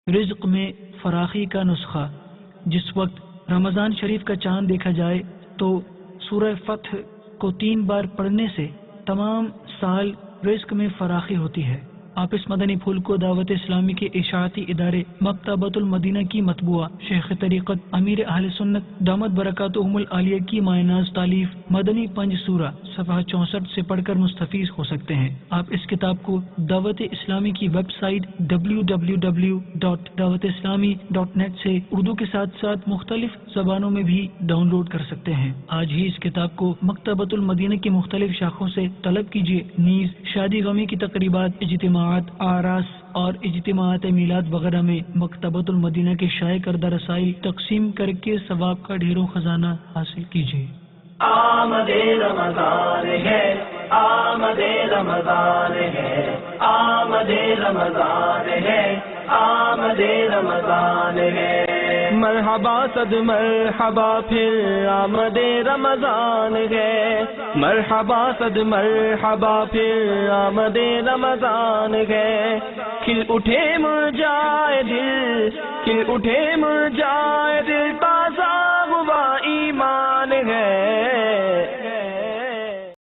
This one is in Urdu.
رزق میں فراخی کا نسخہ۔ جس وقت رمضان شریف کا چاند دیکھا جائے تو سورہ فتح کو 3 بار پڑھنے سے تمام سال رزق میں فراخی ہوتی ہے۔ آپ اس مدنی پھول کو دعوت اسلامی کے اشاعتی ادارے مکتبۃ المدینہ کی مطبوعہ شیخ طریقت امیر اہل سنت دامت برکاتہم العالیہ کی مایناز تالیف مدنی پنج سورہ صفحہ 64 سے پڑھ کر مستفیض ہو سکتے ہیں۔ آپ اس کتاب کو دعوت اسلامی کی ویب سائٹ www.dawatislami.net سے اردو کے ساتھ ساتھ مختلف زبانوں میں بھی ڈاؤن لوڈ کر سکتے ہیں۔ آج ہی اس کتاب کو مکتبۃ المدینہ کی مختلف شاخوں سے طلب کیجیے۔ نیز شادی غمی کی تقریبات، اجتماعات، آراس اور اجتماعات میلاد وغیرہ میں مکتبۃ المدینہ کے شائع کردہ رسائل تقسیم کر کے ثواب کا ڈھیروں خزانہ حاصل کیجیے۔ آمد رمضان ہے، آمد رمضان ہے، آمد رمضان ہے، آمد رمضان ہے۔ مرحبا صد مرحبا پھر آمد رمضان ہے، مرحبا صد مرحبا پھر آمد رمضان ہے۔ کھل اٹھے مرجائے دل، کھل اٹھے مرجائے